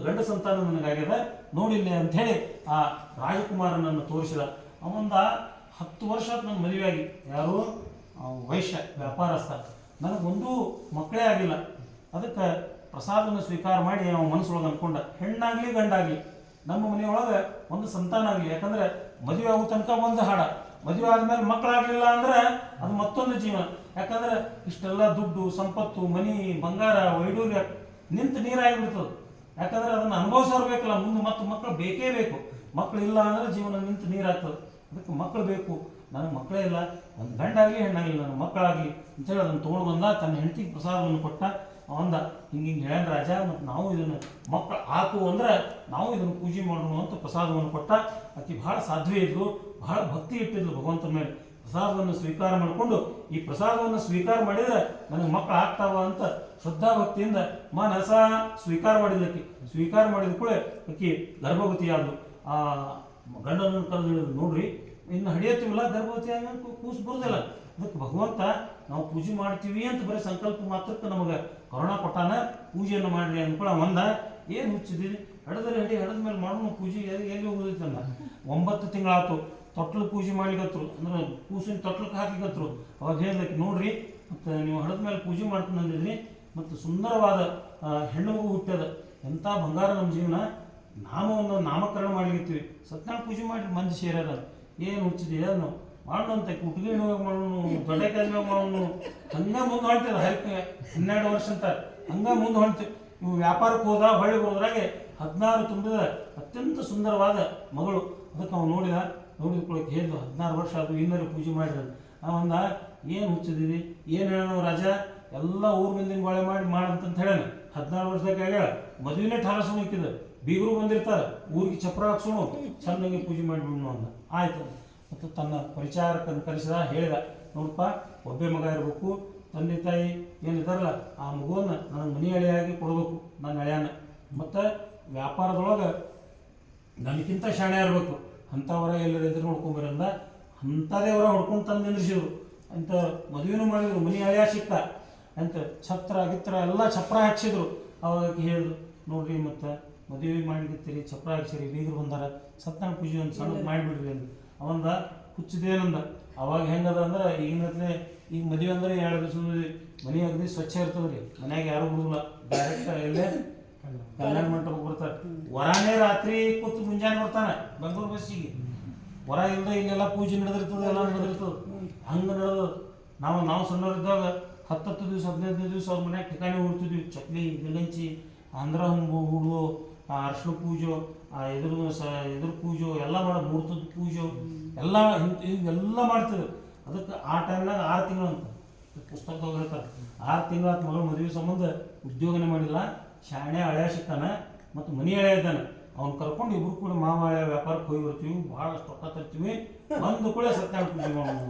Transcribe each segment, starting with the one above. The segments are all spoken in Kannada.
ಗಂಡ ಸಂತಾನ ನನಗಾಗ್ಯದ ನೋಡಿಲ್ಲ ಅಂಥೇಳಿ ಆ ರಾಜಕುಮಾರನನ್ನು ತೋರಿಸಿದ. ಅವಂದ 10 ವರ್ಷ ನನ್ನ ಮದುವೆ ಆಗಿ, ಯಾರು ವೈಶ್ಯ ವ್ಯಾಪಾರಸ್ಥ, ನನಗೊಂದೂ ಮಕ್ಕಳೇ ಆಗಿಲ್ಲ. ಅದಕ್ಕೆ ಪ್ರಸಾದವನ್ನು ಸ್ವೀಕಾರ ಮಾಡಿ ಅವನ ಮನಸ್ಸೊಳಗೆ ಅಂದ್ಕೊಂಡ, ಹೆಣ್ಣಾಗಲಿ ಗಂಡಾಗಲಿ ನಮ್ಮ ಮನೆಯೊಳಗೆ ಒಂದು ಸಂತಾನ ಆಗಲಿ. ಯಾಕಂದ್ರೆ ಮದುವೆ ಆಗೋ ತನಕ ಒಂದು ಹಾಡ, ಮದುವೆ ಆದಮೇಲೆ ಮಕ್ಕಳಾಗಲಿಲ್ಲ ಅಂದ್ರೆ ಅದು ಮತ್ತೊಂದು ಜೀವನ. ಯಾಕಂದ್ರೆ ಇಷ್ಟೆಲ್ಲ ದುಡ್ಡು ಸಂಪತ್ತು ಮನಿ ಬಂಗಾರ ವೈಡೂರ್ಯ ನಿಂತು ನೀರಾಗಿಬಿಡ್ತದೆ. ಯಾಕಂದ್ರೆ ಅದನ್ನು ಅನುಭವಿಸೋರು ಬೇಕಲ್ಲ, ಮುಂದೆ ಮತ್ತೆ ಮಕ್ಕಳು ಬೇಕೇ ಬೇಕು. ಮಕ್ಕಳು ಇಲ್ಲ ಅಂದ್ರೆ ಜೀವನ ನಿಂತು ನೀರಾಗ್ತದೆ. ಅದಕ್ಕೆ ಮಕ್ಕಳು ಬೇಕು. ನನಗೆ ಮಕ್ಕಳೇ ಇಲ್ಲ, ಒಂದು ಗಂಡಾಗಲಿ ಹೆಣ್ಣಾಗಲಿ ನನಗೆ ಮಕ್ಕಳಾಗಲಿ ಅಂತೇಳಿ ಅದನ್ನು ತೊಗೊಂಡು ಬಂದ. ತನ್ನ ಹೆಂಡತಿಗೆ ಪ್ರಸಾದವನ್ನು ಕೊಟ್ಟ. ಅಂದ ಹಿಂಗೆ ಹೇಳ್ಯಾನ ರಾಜ, ಮತ್ತು ನಾವು ಇದನ್ನು ಮಕ್ಕಳು ಆತು ಅಂದ್ರೆ ನಾವು ಇದನ್ನು ಪೂಜೆ ಮಾಡೋಣ ಅಂತ ಪ್ರಸಾದವನ್ನು ಕೊಟ್ಟ. ಆಕೆ ಭಾಳ ಸಾಧ್ವಿ ಇದ್ಲು, ಭಾಳ ಭಕ್ತಿ ಇಟ್ಟಿದ್ಲು ಭಗವಂತನ ಮೇಲೆ. ಪ್ರಸಾದವನ್ನು ಸ್ವೀಕಾರ ಮಾಡಿಕೊಂಡು, ಈ ಪ್ರಸಾದವನ್ನು ಸ್ವೀಕಾರ ಮಾಡಿದರೆ ನನಗೆ ಮಕ್ಕಳು ಆಗ್ತಾವ ಅಂತ ಶ್ರದ್ಧಾಭಕ್ತಿಯಿಂದ ಮನಸ ಸ್ವೀಕಾರ ಮಾಡಿದ್ಲಕ್ಕಿ. ಸ್ವೀಕಾರ ಮಾಡಿದ ಕೂಡ ಆಕೆ ಗರ್ಭವತಿ ಆದಳು. ಆ ಗಂಡನನ್ನು ಕರೆದು ನೋಡ್ರಿ, ಇನ್ನು ಹಡಿಯತ್ತೀವಿಲ್ಲ, ಗರ್ಭವತಿ ಆಗ ಕೂಸು ಬರೋದಿಲ್ಲ. ಅದಕ್ಕೆ ಭಗವಂತ ನಾವು ಪೂಜೆ ಮಾಡ್ತೀವಿ ಅಂತ ಬರೀ ಸಂಕಲ್ಪ ಮಾತ್ರಕ್ಕೆ ನಮಗೆ ಕರುಣ ಕೊಟ್ಟಾನ, ಪೂಜೆಯನ್ನು ಮಾಡ್ರಿ ಅಂದ್ಕೊಳ್ಳ. ಒಂದ ಏನು ಹುಚ್ಚಿದ್ದೀರಿ, ಹಡದ್ರೆ ಹಡಿ, ಹಡದ ಮೇಲೆ ಮಾಡೋಣ ಪೂಜೆ, ಎಲ್ಲಿ ಹೋಗೋದೈತಲ್ಲ. 9 ತಿಂಗಳಾಯ್ತು, ತೊಟ್ಲು ಪೂಜೆ ಮಾಡ್ಲಿಕ್ಕತ್ರು, ಅಂದ್ರೆ ಕೂಸಿನ ತೊಟ್ಲಕ್ಕೆ ಹಾಕ್ಲಿಕ್ಕತ್ರು. ಅವಾಗ ಹೇಳ್ದಕ್ಕೆ ನೋಡ್ರಿ, ಮತ್ತು ನೀವು ಹಡದ ಮೇಲೆ ಪೂಜೆ ಮಾಡ್ತೀನಿ ಅಂದಿದ್ರಿ, ಮತ್ತು ಸುಂದರವಾದ ಹೆಣ್ಣು ಮಗು ಹುಟ್ಟ್ಯದ, ಎಂಥ ಬಂಗಾರ ನಮ್ಮ ಜೀವನ, ನಾಮವನ್ನು ನಾಮಕರಣ ಮಾಡ್ಲಿಕ್ಕತ್ತೀವಿ, ಸತ್ಯನಾರಾಯಣ ಪೂಜೆ ಮಾಡಿ ಮಂದಿ ಸೇರ್ಯಾರ. ಏನು ಹುಚ್ಚಿದೆ ಅದನ್ನು ಮಾಡೋಣ ಅಂತ, ಕುಟ್ಗಿ ಮಾಡೋಣ, ದೊಡ್ಡಕಾಯಿ ಮಾಡೋಣ, ಹಂಗೆ ಮುಂದೆ ಹೊಳ್ತೇವೆ. 12 ವರ್ಷ ಅಂತ ಹಂಗೆ ಮುಂದೆ ಹೊಳ್ತೀವಿ. ಇವು ವ್ಯಾಪಾರಕ್ಕೆ ಹೋದ, ಹೊಳ್ಳಿ ಹೋದ್ರಾಗೆ 16 ತುಂಬಿದ ಅತ್ಯಂತ ಸುಂದರವಾದ ಮಗಳು. ಅದಕ್ಕೆ ನಾವು ನೋಡಿದ್ಕೊಳಕ್ಕೆ ಹೇಳಿದ್ವು, 16 ವರ್ಷ ಅದು ಇನ್ನರೂ ಪೂಜೆ ಮಾಡಿದ್ರು. ನಾವಂದ ಏನು ಹುಚ್ಚಿದ್ದೀವಿ, ಏನು ಹೇಳೋಣ ರಾಜ, ಎಲ್ಲ ಊರು ಮಂದಿನ ಬಾಳೆ ಮಾಡಂತಂತ ಹೇಳೋಣ. 16 ವರ್ಷದಾಗ ಹೇಳ ಮದುವೆನೇ ಠಾರಸೋಣ ಇಕ್ಕಿದ, ಬೀಗರು ಬಂದಿರ್ತಾರೆ, ಊರಿಗೆ ಚಪ್ರ ಹಾಕ್ಸೋಣ, ಚೆನ್ನಾಗಿ ಪೂಜೆ ಮಾಡಿಬಿಡೋಣ ಅಂದ. ಆಯ್ತು. ಮತ್ತು ತನ್ನ ಪರಿಚಾರಕನ್ನು ಕರೆಸಿದ, ಹೇಳಿದ, ನೋಡಪ್ಪ ಒಬ್ಬೇ ಮಗ ಇರಬೇಕು, ತಂದೆ ತಾಯಿ ಏನಿದಾರಲ್ಲ ಆ ಮಗುವನ್ನು ನನಗೆ ಮನೆ ಹಳೆಯಾಗಿ ಕೊಡಬೇಕು, ನನ್ನ ಹಳೆಯನ್ನ. ಮತ್ತು ವ್ಯಾಪಾರದೊಳಗೆ ನನಗಿಂತ ಶಾಣೆ ಇರಬೇಕು, ಅಂಥವರ ಎಲ್ಲರ ಎದುರು ನೋಡ್ಕೊಂಬರಂದ. ಅಂಥದೇ ಅವರ ಹೊಡ್ಕೊಂಡು ತಂದು ನಿಂದ್ರಿಸಿದ್ರು. ಅಂತ ಮದುವೆನೂ ಮಾಡಿದ್ರು, ಮನೆ ಹಳೆಯ ಸಿಕ್ಕ ಅಂತ ಛತ್ರ ಗಿತ್ರ ಎಲ್ಲ ಚಪ್ರ ಹಾಕ್ಸಿದ್ರು. ಅವಾಗ ಹೇಳಿದ್ರು, ನೋಡ್ರಿ ಮತ್ತು ಮದುವೆ ಮಾಡಿರ್ತೀರಿ, ಚಪ್ರ ಹಾಕ್ಸಿರಿ, ಬೀಗರು ಬಂದಾರ, ಸತ್ಯನಾರಾಯಣ ಪೂಜೆ ಒಂದು ಸಣ್ಣ ಮಾಡಿಬಿಡ್ರಿ ಅಂದ. ಅವಂದ ಹುಚ್ಚಿದೇನಂದ. ಅವಾಗ ಹೆಂಗದ ಅಂದ್ರೆ ಈಗಿನ ಈಗ ಮದುವೆ ಅಂದ್ರೆ 2 ದಿವಸ ಮನೆ ಅಗದಿ ಸ್ವಚ್ಛ ಇರ್ತದೆ ರೀ, ಮನ್ಯಾಗ ಯಾರು ಬಿಡುದಿಲ್ಲ, ಡೈರೆಕ್ಟ್ ಎಲ್ಲೇ ಕಲ್ಯಾಣ ಮಂಟಪಕ್ಕೆ ಬರ್ತಾರೆ. ವರಾನೇ ರಾತ್ರಿ ಕೂತು ಮುಂಜಾನೆ ಬರ್ತಾನೆ ಬೆಂಗಳೂರು ಬಸ್ಸಿಗೆ. ವರ ಇಲ್ಲದೆ ಇಲ್ಲೆಲ್ಲ ಪೂಜೆ ನಡೆದಿರ್ತದೆ, ಎಲ್ಲ ನಡೆದಿರ್ತದೆ. ಹಂಗೆ ನಡೆದು ನಾವು ಸಣ್ಣವರಿದ್ದಾಗ 10 ದಿವಸ 15 ದಿವಸ ಅವ್ರ ಮನ್ಯಾಗ ಠಿಕಾಣಿ ಹುಡ್ತಿದ್ವಿ. ಚಕ್ಲಿ ಗಿಲಂಚಿ ಅಂದ್ರ ಹುಡುಗು, ಅರ್ಶಿನ ಪೂಜೆ, ಎದುರು ಪೂಜೆ ಎಲ್ಲ ಮಾಡೋದು, ಮುಹೂರ್ತದ ಪೂಜೆ ಎಲ್ಲ ಇವೆಲ್ಲ ಮಾಡ್ತಿದ್ರು. ಅದಕ್ಕೆ ಆ ಟೈಮ್ನಾಗ 6 ತಿಂಗಳು ಅಂತ ಪುಸ್ತಕದಾಗ ಹೇಳ್ತಾರೆ. 6 ತಿಂಗಳ ಮಗಳು ಮದುವೆ ಸಂಬಂಧ ಉದ್ಯೋಗನೇ ಮಾಡಿಲ್ಲ, ಶಾಣೆ ಹಳೆಯ ಸಿಕ್ಕಾನ ಮತ್ತು ಮನೆ ಹಳೆಯ ಇದ್ದಾನೆ. ಅವ್ನು ಕರ್ಕೊಂಡು ಇಬ್ರು ಕೂಡ ಮಾವ ಹಳೆಯ ವ್ಯಾಪಾರಕ್ಕೆ ಹೋಗಿ ಬರ್ತೀವಿ, ಭಾಳಷ್ಟು ರೊಕ್ಕ ತರ್ತೀವಿ, ಬಂದು ಕೂಡ ಸತ್ಯನಾರಾಯಣ ಪೂಜೆ ಮಾಡೋದು.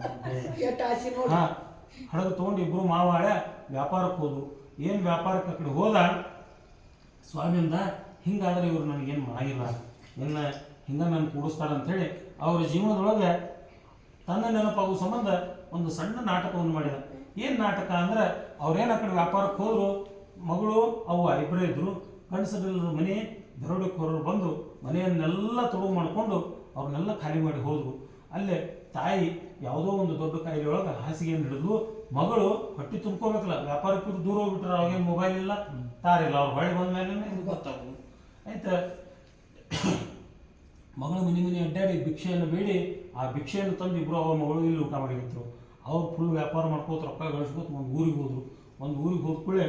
ಹಾಂ, ಹಡಗು ತೊಗೊಂಡು ಇಬ್ಬರು ಮಾವ ಹಳೆಯ ವ್ಯಾಪಾರಕ್ಕೆ ಹೋದ್ರು. ಏನು ವ್ಯಾಪಾರಕ್ಕೆ ಆ ಕಡೆ ಹೋದ ಸ್ವಾಮಿಯಿಂದ, ಹಿಂಗಾದ್ರೆ ಇವರು ನನಗೇನು ಮಾಡಾಗಿಲ್ಲ, ಇನ್ನು ಹಿಂಗೆ ನಾನು ಕೂಡಿಸ್ತಾರೆ ಅಂಥೇಳಿ ಅವರ ಜೀವನದೊಳಗೆ ತನ್ನ ನೆನಪಾಗುವ ಸಂಬಂಧ ಒಂದು ಸಣ್ಣ ನಾಟಕವನ್ನು ಮಾಡಿದ. ಏನು ನಾಟಕ ಅಂದ್ರೆ, ಅವ್ರೇನು ಆ ಕಡೆ ವ್ಯಾಪಾರಕ್ಕೆ ಹೋದ್ರು, ಮಗಳು ಅವ್ವ ಇಬ್ಬರೇ ಇದ್ದರು. ಗಂಡಸರಿಲ್ಲದ ಮನೆ ದರೋಡೆಕೋರರು ಬಂದು ಮನೆಯನ್ನೆಲ್ಲ ತೊಡಗು ಮಾಡಿಕೊಂಡು ಅವ್ರನ್ನೆಲ್ಲ ಖಾಲಿ ಮಾಡಿ ಹೋದರು. ಅಲ್ಲೇ ತಾಯಿ ಯಾವುದೋ ಒಂದು ದೊಡ್ಡ ಕಾಯಿಲೆಯೊಳಗೆ ಹಾಸಿಗೆಯನ್ನು ಹಿಡಿದು, ಮಗಳು ಹೊಟ್ಟೆ ತುಂಬ್ಕೋಬೇಕಲ್ಲ, ವ್ಯಾಪಾರಕ್ಕೆ ದೂರ ಹೋಗ್ಬಿಟ್ರೆ ಅವಾಗೇನು ಮೊಬೈಲ್ ಇಲ್ಲ, ತಾರಿಲ್ಲ. ಅವ್ರು ಹೊಳೆ ಬಂದ ಮೇಲೆ ಇದು ಗೊತ್ತಾಗೋದು. ಆಯ್ತು, ಮಗಳು ಮನೆ ಅಡ್ಡಾಡಿ ಭಿಕ್ಷೆಯನ್ನು ಬೇಡಿ ಆ ಭಿಕ್ಷೆಯನ್ನು ತಂದು ಇಬ್ಬರು ಅವ್ರ ಮಗಳು ಇಲ್ಲಿ ಊಟ ಮಾಡಿದ್ರು. ಅವ್ರು ಫುಲ್ ವ್ಯಾಪಾರ ಮಾಡ್ಕೋತ ರೊಕ್ಕ ಗಳಿಸ್ಕೋತ ಒಂದು ಊರಿಗೆ ಹೋದರು. ಒಂದು ಊರಿಗೆ ಹೋದ ಕೂಡಲೇ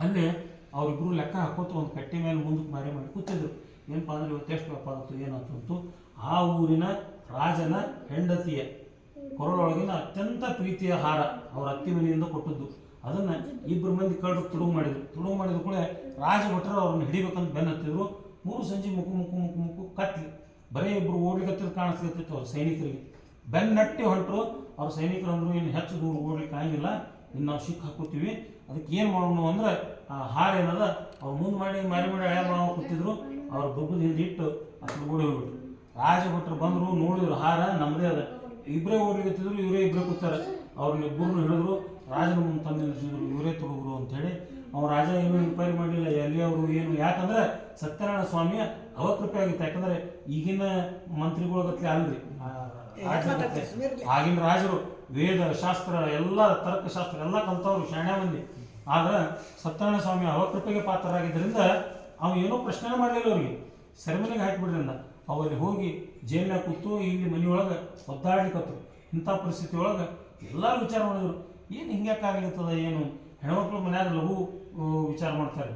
ಅಲ್ಲೇ ಅವರಿಬ್ಬರು ಲೆಕ್ಕ ಹಾಕೋತ ಒಂದು ಕಟ್ಟೆ ಮೇಲೆ ಮುಂದಕ್ಕೆ ಮಾಡಿ ಕೂತಿದ್ರು. ಏನಪ್ಪ ಅಂದ್ರೆ ಇವತ್ತು ಎಷ್ಟು ವ್ಯಾಪಾರ ಆಯ್ತು ಏನಾಯ್ತು. ಆ ಊರಿನ ರಾಜನ ಹೆಂಡತಿಯ ಕೊರಳೊಳಗಿನ ಅತ್ಯಂತ ಪ್ರೀತಿಯ ಹಾರ ಅವ್ರ ಅತ್ತಿ ಮನೆಯಿಂದ ಕೊಟ್ಟದ್ದು. ಅದನ್ನು 2 ಮಂದಿ ಕಳ್ಳರು ತುಡುಗು ಮಾಡಿದ್ರು ಕೂಡ ರಾಜಭಟ್ರು ಅವ್ರನ್ನ ಹಿಡಿಬೇಕಂತ ಬೆನ್ನತ್ತಿದ್ರು. 3 ಸಂಜೆ ಮುಕ್ಕು ಕತ್ಲಿ, ಬರೀ ಇಬ್ಬರು ಓಡ್ಲಿಕ್ಕತ್ತಿದ್ದು ಕಾಣಿಸ್ತಿತ್ತು ಅವ್ರ ಸೈನಿಕರಿಗೆ. ಬೆನ್ನಟ್ಟಿ ಹೊಂಟರು. ಅವ್ರ ಸೈನಿಕರು ಅಂದರು, ಇನ್ನು ಹೆಚ್ಚು ದೂರ ಓಡ್ಲಿಕ್ಕೆ ಆಗಿಲ್ಲ, ಇನ್ನು ನಾವು ಸಿಕ್ಕ ಹಾಕೋತೀವಿ, ಅದಕ್ಕೆ ಏನು ಮಾಡೋಣ ಅಂದ್ರೆ ಆ ಹಾರ ಏನದ ಅವ್ರು ಮುಂದೆ ಮಾಡಿ ಹಳೆ ಮಾಡೋ ಕೂತಿದ್ರು. ಅವ್ರ ದುಬ್ಬದ ಹಿಂದೆ ಇಟ್ಟು ಅದ್ರ ಓಡಿ ಹೋಗ್ಬಿಟ್ರು. ರಾಜಭಟ್ರು ಬಂದರು, ನೋಡಿದ್ರು ಹಾರ ನಮ್ಮದೇ ಅದ. ಇಬ್ಬರೇ ಓಡ್ಲಿಕ್ಕತ್ತಿದ್ರು, ಇವರೇ ಇಬ್ಬರೇ ಕೂತಾರೆ. ಅವ್ರನ್ನ ಇಬ್ಬರನ್ನು ಹಿಡಿದ್ರು, ರಾಜನ ಮುಂದೆ ತಂದು ನಿಲ್ಲಿಸಿದ್ರು, ಇವರೇ ತುಡುಗರು ಅಂಥೇಳಿ. ಅವ ರಾಜ ಏನು ಇನ್ಕ್ವೈರಿ ಮಾಡಲಿಲ್ಲ ಎಲ್ಲಿ ಅವರು ಏನು, ಯಾಕಂದ್ರೆ ಸತ್ಯನಾರಾಯಣ ಸ್ವಾಮಿಯ ಅವಕೃಪೆ ಆಗಿತ್ತು. ಯಾಕಂದ್ರೆ ಈಗಿನ ಮಂತ್ರಿಗಳಗತ್ಲೆ ಅಲ್ರಿ, ಆಗಿನ ರಾಜರು ವೇದ ಶಾಸ್ತ್ರ ಎಲ್ಲ ತರ್ಕಶಾಸ್ತ್ರ ಎಲ್ಲ ಕಲ್ತವ್ರು ಶಾಣ್ಯ ಮಂದಿ. ಆದ್ರೆ ಸತ್ಯನಾರಾಯಣ ಸ್ವಾಮಿ ಅವಕೃಪೆಗೆ ಪಾತ್ರರಾಗಿದ್ದರಿಂದ ಅವ ಏನೋ ಪ್ರಶ್ನೆ ಮಾಡಲಿಲ್ಲ ಅವ್ರಿಗೆ, ಸೆರೆಮನೆಗೆ ಹಾಕಿಬಿಡ್ರಿಂದ ಅವಲ್ಲಿ ಹೋಗಿ ಜೈಲಿನಾಗ ಕೂತು ಇಲ್ಲಿ ಮನೆಯೊಳಗೆ ಒದ್ದಾಡ್ಲಿಕ್ಕತ್ತು. ಇಂಥ ಪರಿಸ್ಥಿತಿ ಒಳಗೆ ಎಲ್ಲರೂ ವಿಚಾರ ಮಾಡಿದ್ರು, ಏನು ಹಿಂಗ್ಯಾಕಾಗ್ಲಿರ್ತದ, ಏನು ಹೆಣ್ಮಕ್ಳು ಮನ್ಯಾಗ ಲಘು ವಿಚಾರ ಮಾಡ್ತಾರೆ,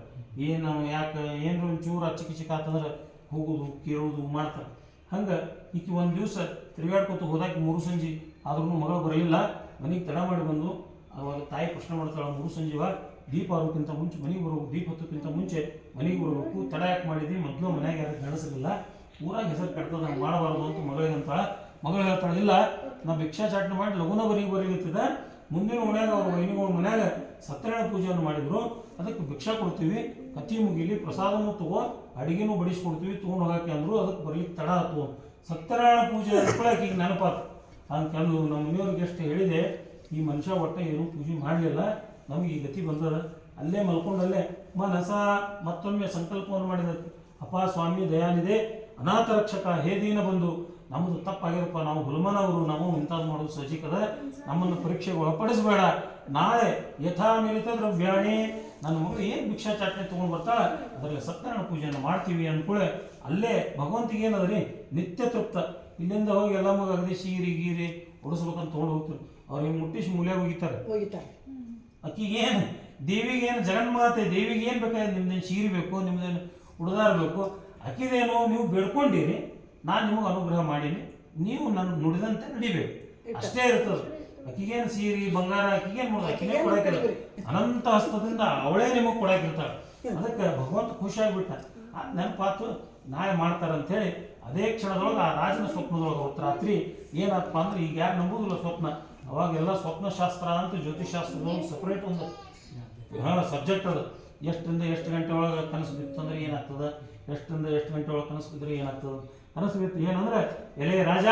ಏನು ಯಾಕೆ ಏನಾರ ಒಂಚೂರು ಅಚ್ಚಿಕಿಚಿಕ್ ಆತಂದ್ರೆ ಹೋಗೋದು ಕೇಳೋದು ಮಾಡ್ತಾರೆ. ಹಂಗೆ ಈಕೆ ಒಂದು ದಿವಸ ತಿರುಗಾಡ್ಕೊತ ಹೋದಾಕಿ ಮೂರು ಸಂಜೆ ಆದ್ರೂ ಮಗಳು ಬರಲಿಲ್ಲ. ಮನೆಗೆ ತಡ ಮಾಡಿ ಬಂದು ಅವಾಗ ತಾಯಿ ಪ್ರಶ್ನೆ ಮಾಡ್ತಾಳೆ, ಮೂರು ಸಂಜೆವ ದೀಪ ಆರೋಕ್ಕಿಂತ ಮುಂಚೆ ಮನೆಗೆ ಬರಬೇಕು, ದೀಪ ಹೊತ್ತಕ್ಕಿಂತ ಮುಂಚೆ ಮನೆಗೆ ಬರಬೇಕು, ತಡ ಯಾಕೆ ಮಾಡಿದ್ವಿ, ಮೊದಲು ಮನ್ಯಾಗ ಯಾರು ಗಣಸಲಿಲ್ಲ, ಊರಾಗ ಹೆಸರು ಕೆಡ್ತದ, ಹಂಗೆ ಮಾಡಬಾರ್ದು ಅಂತ ಮಗಳಿಗೆ ಅಂತಾಳೆ. ಮಗಳು ಹೇಳ್ತಾಳೆ, ಇಲ್ಲ ನಾ ಭಿಕ್ಷಾಚಾಟನೆ ಮಾಡಿ ಲಗುನ ಬರೀಲಿತ್ತಿದ್ದ, ಮುಂದಿನ ಮನ್ಯಾಗ ಅವ್ರ ವೈನಿಗಳ ಮನ್ಯಾಗ ಸತ್ಯನಾರಾಯಣ ಪೂಜೆಯನ್ನು ಮಾಡಿದ್ರು, ಅದಕ್ಕೆ ಭಿಕ್ಷಾ ಕೊಡ್ತೀವಿ, ಕತ್ತಿ ಮುಗಿಲಿ, ಪ್ರಸಾದನೂ ತಗೋ, ಅಡಿಗೆನೂ ಬಡಿಸ್ಕೊಡ್ತೀವಿ, ತೊಗೊಂಡು ಹೋಗಾಕೆ ಅಂದರು. ಅದಕ್ಕೆ ಬರ್ಲಿಕ್ಕೆ ತಡ ಆಯ್ತು. ಸತ್ಯನಾರಾಯಣ ಪೂಜೆ ಅನ್ಕೊಳಕ್ಕೆ ಈಗ ನೆನಪಾತು. ಅಂತ ಕೆಲವು ನಮ್ಮ ಮನೆಯವ್ರಿಗೆ ಎಷ್ಟು ಹೇಳಿದೆ, ಈ ಮನುಷ್ಯ ಒಟ್ಟ ಏನೂ ಪೂಜೆ ಮಾಡಲಿಲ್ಲ, ನಮಗೆ ಈ ಗತಿ ಬಂದದ. ಅಲ್ಲೇ ಮಲ್ಕೊಂಡಲ್ಲೇ ಮನಸ ಮತ್ತೊಮ್ಮೆ ಸಂಕಲ್ಪವನ್ನು ಮಾಡಿದ, ಅಪ್ಪ ಸ್ವಾಮಿ ದಯಾನಿದೆ, ಅನಾಥ ರಕ್ಷಕ, ಹೇ ದೀನ ಬಂದು, ನಮ್ಮದು ತಪ್ಪಾಗಿರಪ್ಪ, ನಾವು ಹುಲ್ಮನವರು, ನಾವು ಇಂಥದ್ದು ಮಾಡೋದು ಸಜಿಕದ, ನಮ್ಮನ್ನು ಪರೀಕ್ಷೆಗೆ ಒಳಪಡಿಸಬೇಡ, ನಾಳೆ ಯಥಾ ಮಿಲಿತ ದ್ರವ್ಯಾಣಿ, ನನ್ನ ಮಗಳು ಏನು ಭಿಕ್ಷಾಚಾಟನೆ ತೊಗೊಂಡು ಬರ್ತಾಳೆ ಅದರಲ್ಲಿ ಸತ್ಯನಾರಾಯಣ ಪೂಜೆಯನ್ನು ಮಾಡ್ತೀವಿ ಅಂದ್ಕೂಳೆ ಅಲ್ಲೇ ಭಗವಂತಿಗೆ ಏನದ್ರಿ ನಿತ್ಯ ತೃಪ್ತ. ಇಲ್ಲಿಂದ ಹೋಗಿ ಎಲ್ಲ ಮಗ ಅಗದಿ ಸೀರೆ ಗೀರಿ ಉಡಿಸ್ಬೇಕಂತ ತೊಗೊಂಡು ಹೋಗ್ತಾರೆ, ಅವ್ರಿಗೆ ಮುಟ್ಟಿಸಿ ಮೂಲ್ಯಾಗ ಹೋಗಿತಾರೆ. ಅಕ್ಕಿಗೇನು ದೇವಿಗೇನು ಜಗನ್ಮಾತೆ ದೇವಿಗೆ ಏನು ಬೇಕಾದ್ರೆ ನಿಮ್ದೇನು ಸೀರೆ ಬೇಕು, ನಿಮ್ದೇನು ಉಡ್ದಾರ ಬೇಕು, ಅಕ್ಕಿದೇನು ನೀವು ಬೇಡ್ಕೊಂಡಿರಿ, ನಾನು ನಿಮಗೆ ಅನುಗ್ರಹ ಮಾಡೀನಿ, ನೀವು ನನ್ನ ನುಡಿದಂತೆ ನಡಿಬೇಕು, ಅಷ್ಟೇ ಇರ್ತದೆ. ಅಕ್ಕಿಗೇನು ಸೀರೆ ಬಂಗಾರ ಅಕ್ಕಿಗೇನು ಮಾಡೋದು, ಅಕ್ಕಿನೇ ಕೊಡಾಕಿಲ್ಲ, ಅನಂತ ಹಸ್ತದಿಂದ ಅವಳೇ ನಿಮಗೆ ಕೊಡಾಕಿರ್ತಾಳೆ. ಅದಕ್ಕೆ ಭಗವಂತ ಖುಷಿಯಾಗಿಬಿಟ್ಟ. ಅದು ನೆನಪಾತು, ನಾಳೆ ಮಾಡ್ತಾರಂಥೇಳಿ ಅದೇ ಕ್ಷಣದೊಳಗೆ ಆ ರಾಜನ ಸ್ವಪ್ನದೊಳಗೆ ಅವತ್ತು ರಾತ್ರಿ ಏನಪ್ಪ ಅಂದ್ರೆ, ಈಗ ಯಾರು ನಂಬುದಿಲ್ಲ ಸ್ವಪ್ನ, ಅವಾಗೆಲ್ಲ ಸ್ವಪ್ನಶಾಸ್ತ್ರ ಅಂತ ಜ್ಯೋತಿಷಾಸ್ತ್ರದೊಳಗೆ ಸಪ್ರೇಟ್ ಒಂದು ಸಬ್ಜೆಕ್ಟ್ ಅದು. ಎಷ್ಟರಿಂದ ಎಷ್ಟು ಗಂಟೆ ಒಳಗೆ ಕನಸು ಬಿತ್ತಂದ್ರೆ ಏನಾಗ್ತದೆ, ಎಷ್ಟರಿಂದ ಎಷ್ಟು ಗಂಟೆ ಒಳಗೆ ಕನಸು ಬಿದ್ದರೆ ಏನಾಗ್ತದೆ. ಕನಸು ಬಿತ್ತು ಏನಂದ್ರೆ, ಎಲೆ ರಾಜ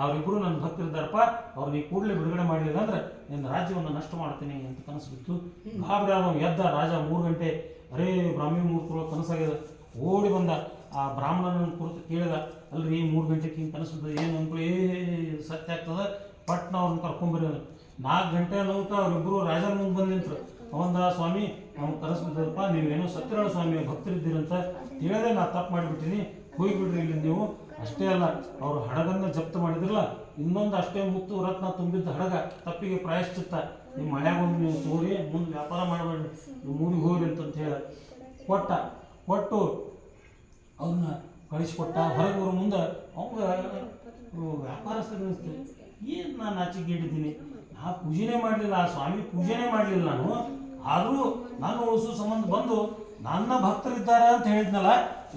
ಅವರಿಬ್ಬರು ನನ್ನ ಭಕ್ತರಿದ್ದಾರಪ್ಪ, ಅವ್ರು ನೀ ಕೂಡಲೇ ಬಿಡುಗಡೆ ಮಾಡಲಿಲ್ಲ ಅಂದ್ರೆ ನಿನ್ನ ರಾಜ್ಯವನ್ನು ನಷ್ಟ ಮಾಡ್ತೀನಿ ಅಂತ ಕನಸು ಬಿತ್ತು. ಗಾಬರಿ ಅವನು ಎದ್ದ ರಾಜ 3 ಗಂಟೆ, ಅರೇ ಬ್ರಾಹ್ಮಿ ಮುಹೂರ್ತದೊಳಗೆ ಕನಸಾಗ್ಯದ. ಓಡಿ ಬಂದ, ಆ ಬ್ರಾಹ್ಮಣನ ಕುರಿತು ಕೇಳಿದ, ಅಲ್ರಿ 3 ಗಂಟೆಗೆ ಹಿಂಗೆ ಕನಸು ಬಿದ್ದದ, ಏನು ಅಂದ್ಕೊಳ್ಳಿ ಸತ್ಯ ಆಗ್ತದೆ, ಪಟ್ನ ಅವ್ರನ್ನ ಕರ್ಕೊಂಬರಿ. 4 ಗಂಟೆ ಅನ್ನೋಕೆ ಅವರಿಬ್ಬರು ರಾಜನ ಮುಂದೆ ಬಂದು ನಿಂತರು. ಅವಂದ, ಸ್ವಾಮಿ ನಾವು ಕನಸು ಬಿದ್ದದಪ್ಪ, ನೀವೇನೋ ಸತ್ಯನಾರಾಯಣ ಸ್ವಾಮಿಯ ಭಕ್ತರಿದ್ದೀರಂತ ತಿಳಿದೇ ನಾ ತಪ್ಪು ಮಾಡಿಬಿಟ್ಟಿನಿ, ಹೋಗಿಬಿಡ್ರಿ ಇಲ್ಲಿ ನೀವು. ಅಷ್ಟೇ ಅಲ್ಲ, ಅವರು ಹಡಗನ್ನು ಜಪ್ತ ಮಾಡಿದ್ರಲ್ಲ, ಇನ್ನೊಂದು ಅಷ್ಟೇ ಮುತ್ತು ರತ್ನ ತುಂಬಿದ್ದ ಹಡಗ, ತಪ್ಪಿಗೆ ಪ್ರಾಯಶ್ಚಿತ್ತ, ನಿಮ್ಮ ಮನ್ಯಾಗ ಒಂದು ನೀವು ತೋರಿ ಮುಂದೆ ವ್ಯಾಪಾರ ಮಾಡಬೇಡ್ರಿ, ನೀವು ಊರಿಗೆ ಹೋಗ್ರಿ ಅಂತಂತ ಹೇಳಿ ಕೊಟ್ಟು ಅವನ್ನ ಕಳಿಸ್ಕೊಟ್ಟ. ಹೊರಗೆ ಬರೋ ಮುಂದೆ ಅವಾಗ ವ್ಯಾಪಾರಸ್ಥರು ಅನಿಸ್ತೀವಿ, ಏನು ನಾನು ಆಚೆಗಿಟ್ಟಿದ್ದೀನಿ, ನಾ ಪೂಜೆನೇ ಮಾಡಲಿಲ್ಲ, ಆ ಸ್ವಾಮಿ ಪೂಜೆನೇ ಮಾಡಲಿಲ್ಲ ನಾನು, ಆದರೂ ನಾನು ಉಳಿಸೋ ಸಂಬಂಧ ಬಂದು ನನ್ನ ಭಕ್ತರಿದ್ದಾರೆ ಅಂತ ಹೇಳಿದ್ನಲ್ಲ,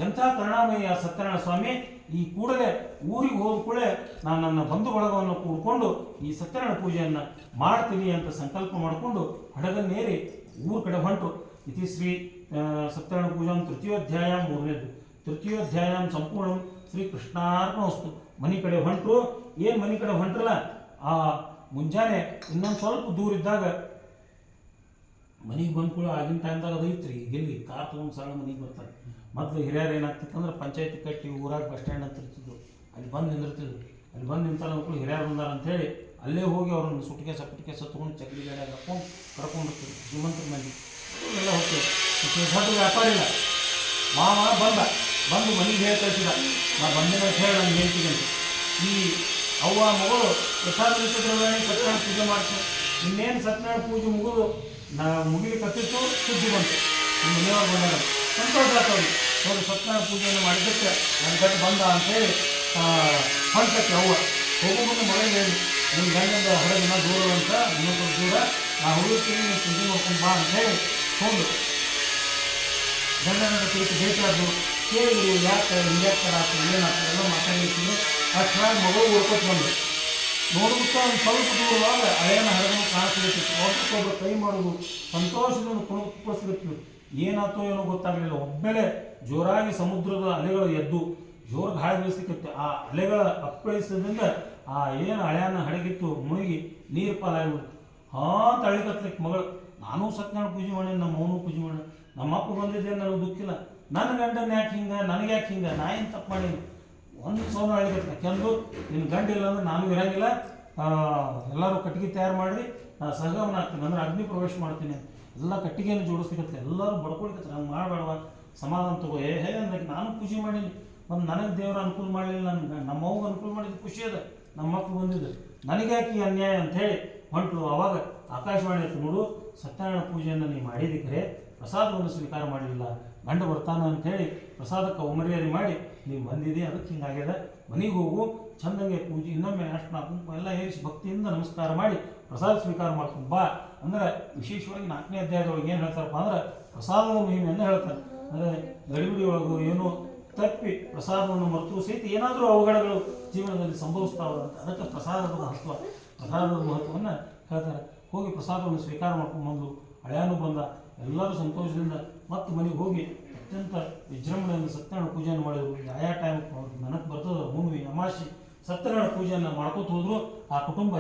ಎಂಥ ಕರುಣಾಮಯ್ಯ ಸತ್ಯನಾರಾಯಣ ಸ್ವಾಮಿ. ಈ ಕೂಡಲೇ ಊರಿಗೆ ಹೋದ ಕೂಡಲೇ ನಾನು ನನ್ನ ಬಂಧು ಬಳಗವನ್ನು ಕೂಡ್ಕೊಂಡು ಈ ಸತ್ಯನಾರಾಯಣ ಪೂಜೆಯನ್ನು ಮಾಡ್ತೀನಿ ಅಂತ ಸಂಕಲ್ಪ ಮಾಡಿಕೊಂಡು ಹಡಗನ್ನೇರಿ ಊರ ಕಡೆ ಹೊಂಟರು. ಇತಿ ಶ್ರೀ ಸತ್ಯನಾರಾಯಣ ಪೂಜಾ ತೃತೀಯೋಧ್ಯಾಯ 3ನೇದು, ತೃತೀಯೋಧ್ಯಾಯ ಸಂಪೂರ್ಣ ಶ್ರೀ ಕೃಷ್ಣಾರ್ಪಣವಸ್ತು. ಮನೆ ಕಡೆ ಹೊಂಟರು. ಏನು ಮನೆ ಕಡೆ ಹೊಂಟ್ರಲ್ಲ, ಆ ಮುಂಜಾನೆ ಇನ್ನೊಂದು ಸ್ವಲ್ಪ ದೂರ ಇದ್ದಾಗ ಮನೆಗೆ ಬಂದ್ಕೊಳ್ಳೋ ಆಗಿನ ಟೈಮ್ದಾಗ ಅದು ಐತ್ರಿ, ಗೆಲ್ಲಿ ಕಾರ್ ತೊಗೊಂಡು ಸರಳ ಮನೆಗೆ ಬರ್ತಾರೆ. ಮೊದಲು ಹಿರಿಯರು ಏನಾಗ್ತಿತ್ತು ಅಂದ್ರೆ ಪಂಚಾಯತಿ ಕಟ್ಟಿ ಊರಾಗ ಬಸ್ ಸ್ಟ್ಯಾಂಡ್ ಅಂತ ಇರ್ತಿದ್ದು, ಅಲ್ಲಿ ಬಂದು ನಿಂದಿರ್ತಿದ್ರು. ಅಲ್ಲಿ ಬಂದು ನಿಂತಾರ ಮಕ್ಕಳು ಹಿರಿಯರು ಬಂದಾರ ಅಂತೇಳಿ ಅಲ್ಲೇ ಹೋಗಿ ಅವ್ರನ್ನ ಸುಟ್ಕೇಸ ತೊಗೊಂಡು ಚಕ್ಲಿ ಗಾಡಿಯಾಗ ಹಾಕೊಂಡು ಕರ್ಕೊಂಡಿರ್ತೀವಿ. ಶ್ರೀಮಂತರ ಮಂದಿ ಎಲ್ಲ ಹೋಗ್ತೀವಿ. ದೊಡ್ಡ ವ್ಯಾಪಾರ ಇಲ್ಲ. ಮಾವ ಬಂದು ಮನೆಗೆ ಹೇಳಿ ಕಳಿಸಿದ, ನಾ ಬಂದಿನ ಹೇಳಿ ನಾನು ಹೇಳ್ತೀನಿ ಅಂತ. ಈ ಅವ್ವ ಮಗಳು ಯಥಾರ್ಥವಾಗಿ ಸತ್ಯನಾರಾಯಣ ಪೂಜೆ ಮಾಡ್ತೀನಿ. ಇನ್ನೇನು ಸತ್ಯನಾರಾಯಣ ಪೂಜೆ ಮುಗಿಲಿ ಕತ್ತಿತ್ತು, ಸುದ್ದಿ ಬಂತು. ನಿಮ್ಮ ಮನೆಯವ್ರು ಬಂದಾಗ ಸಂತೋಷ ಆಗ್ತವ್ರಿ. ನೋಡಿ ಸತ್ಯನಾರಾಯಣ ಪೂಜೆಯನ್ನು ಮಾಡಿದ್ದಕ್ಕೆ ನನ್ನ ಗಟ್ಟು ಬಂದ ಅಂತೇಳಿ ಹೊಂಟಕ್ಕೆ ಅವ್ವ ಹೋಗೋ ಮುಂದೆ ಮಗಳಿಗೆ ಹೇಳಿ, ನಿಮ್ಮ ಗಂಡಂದ ಹಡಗಿನ ದೂರ ಅಂತ ಇನ್ನೊಂದು ದೂರ ನಾ ಹೋಗಿರ್ತೀನಿ, ನೀವು ಪೂಜೆ ಮಾಡ್ಕೊಂಡು ಬಾ ಅಂತೇಳಿ ಹೋಗಿ ಗಂಡನ ಕುರಿತು ಭೇಟಿಯಾದ್ರು. ಕೇಳಿದ್ರು, ಯಾಕೆ ಹಿಂಗ್ಯಾಕ್ತಾರ ಆಗ್ತದೆ, ಏನಾಗ್ತದೆ ಎಲ್ಲ ಮಾತಾಡಿರ್ತೀನಿ. ಅಷ್ಟಾಗಿ ಮಗಳು ಓಡ್ಕೊತ ಬಂದರು. ನೋಡ್ಬಿಟ್ಟು ಒಂದು ಸ್ವಲ್ಪ ದೂರವಾಗ ಹಳೆಯನ ಹಡಗನ್ನು ಕಾಣಿಸ್ಲಿಕ್ಕಿತ್ತು. ಒಬ್ಬರಿಗೊಬ್ಬರು ಕೈ ಮಾಡೋದು, ಸಂತೋಷದಿಂದ ಕುಣಿಸ್ಲಿಕ್ಕಿತ್ತು. ಏನಾಯ್ತೋ ಏನೋ ಗೊತ್ತಾಗಲಿಲ್ಲ. ಒಮ್ಮೆಲೆ ಜೋರಾಗಿ ಸಮುದ್ರದ ಅಲೆಗಳು ಎದ್ದು ಜೋರು ಗಾಳಿ ಬೀಸ್ಲಿಕ್ಕಿತ್ತು. ಆ ಅಲೆಗಳ ಅಪ್ಪಳಿಸೋದ್ರಿಂದ ಆ ಏನು ಹಳೆಯನ ಹಡಗಿತ್ತು ಮುಳುಗಿ ನೀರು ಪಾಲಾಗಿಬಿಡ್ತು. ತಳಿಕತ್ಲಿಕ್ಕೆ ಮಗಳು ನಾನು ಸತ್ಯನಾರಾಯಣ ಪೂಜೆ ಮಾಡೀನಿ, ನಮ್ಮ ಅವನು ಪೂಜೆ ಮಾಡಿ, ನಮ್ಮ ಅಪ್ಪ ಬಂದಿದ್ದೆ ನನಗೆ ದುಃಖಿಲ್ಲ. ನನ್ನ ಗಂಡನ ಯಾಕೆ ಹಿಂಗೆ, ನನಗೆ ಯಾಕೆ ಹಿಂಗೆ, ನಾ ಏನು ತಪ್ಪು ಮಾಡೀನಿ? ಒಂದು ಸೌನ ಹೇಳಿದ್ರೆ ಕೆಂದು ನಿನ್ನ ಗಂಡ ಇಲ್ಲ ಅಂದ್ರೆ ನಾನು ಇರಂಗಿಲ್ಲ, ಎಲ್ಲರೂ ಕಟ್ಟಿಗೆ ತಯಾರು ಮಾಡಿ ನಾನು ಸಹಗಮನ ಆಗ್ತೀನಿ ಅಂದ್ರೆ ಅಗ್ನಿ ಪ್ರವೇಶ ಮಾಡ್ತೀನಿ, ಎಲ್ಲ ಕಟ್ಟಿಗೆಯನ್ನು ಜೋಡಿಸ್ಲಿಕ್ಕೆ ಎಲ್ಲರೂ ಬಡ್ಕೊಳ್ಕತ್ತಾರೆ. ಹಂಗೆ ಮಾಡಬೇಡವ, ಸಮಾಧಾನ ತಗೋ. ಹೇ ಅಂದ್ರೆ ನಾನು ಪೂಜೆ ಮಾಡೀನಿ, ಒಂದು ನನಗೆ ದೇವ್ರ ಅನುಕೂಲ ಮಾಡಲಿಲ್ಲ, ನನಗೆ ನಮ್ಮ ಅವ್ಗೆ ಅನುಕೂಲ ಮಾಡಿದ್ದು ಖುಷಿ ಅದ, ನಮ್ಮ ಮಕ್ಕಳು ಬಂದಿದ್ದು, ನನಗೆ ಯಾಕೆ ಈ ಅನ್ಯಾಯ ಅಂಥೇಳಿ ಹೊಂಟು. ಅವಾಗ ಆಕಾಶವಾಣಿ ಹತ್ತು ನೋಡು, ಸತ್ಯನಾರಾಯಣ ಪೂಜೆಯನ್ನು ನೀವು ಮಾಡಿದಿದ್ರೆ ಪ್ರಸಾದವನ್ನು ಸ್ವೀಕಾರ ಮಾಡಲಿಲ್ಲ, ಗಂಡ ಬರ್ತಾನ ಅಂಥೇಳಿ ಪ್ರಸಾದಕ್ಕೆ ಒಮ್ಮರಿಯಾರಿ ಮಾಡಿ ನೀವು ಬಂದಿದೆ, ಅದಕ್ಕೆ ಹಿಂಗಾಗ್ಯದ. ಮನೆಗೆ ಹೋಗು, ಚಂದಂಗೆ ಪೂಜೆ ಇನ್ನೊಮ್ಮೆ ಅಷ್ಟು ಕುಂಕುಮ ಎಲ್ಲ ಏರಿಸಿ ಭಕ್ತಿಯಿಂದ ನಮಸ್ಕಾರ ಮಾಡಿ ಪ್ರಸಾದ ಸ್ವೀಕಾರ ಮಾಡ್ಕೊಂಡು ಬಾ ಅಂದ್ರೆ. ವಿಶೇಷವಾಗಿ 4ನೇ ಅಧ್ಯಾಯದೊಳಗೆ ಏನು ಹೇಳ್ತಾರಪ್ಪ ಅಂದ್ರೆ ಪ್ರಸಾದದ ಮಹಿಮೆಯನ್ನು ಹೇಳ್ತಾರೆ. ಅಂದರೆ ಗಡಿಬಿಡಿ ಒಳಗೂ ಏನೋ ತಪ್ಪಿ ಪ್ರಸಾದವನ್ನು ಮರೆತು ಸಹಿತ ಏನಾದರೂ ಅವಘಡಗಳು ಜೀವನದಲ್ಲಿ ಸಂಭವಿಸ್ತಾವಂತ, ಅದಕ್ಕೆ ಪ್ರಸಾದದ ಮಹತ್ವವನ್ನು ಹೇಳ್ತಾರೆ. ಹೋಗಿ ಪ್ರಸಾದವನ್ನು ಸ್ವೀಕಾರ ಮಾಡ್ಕೊಂಡು ಬಂದು ಹಳೆಯನೂ ಬಂದ, ಎಲ್ಲರೂ ಸಂತೋಷದಿಂದ ಮತ್ತು ಮನೆಗೆ ಹೋಗಿ ಅತ್ಯಂತ ವಿಜೃಂಭಣೆಯಿಂದ ಸತ್ಯನಾರಾಯಣ ಪೂಜೆಯನ್ನು ಮಾಡಿದ್ರು. ಯಾವ ಟೈಮ್ ನನಗೆ ಬರ್ತದೆ ಹುಣ್ಣಿಮೆ ಅಮಾವಾಸ್ಯೆ ಸತ್ಯನಾರಾಯಣ ಪೂಜೆಯನ್ನು ಮಾಡ್ಕೋತ ಹೋದ್ರು. ಆ ಕುಟುಂಬ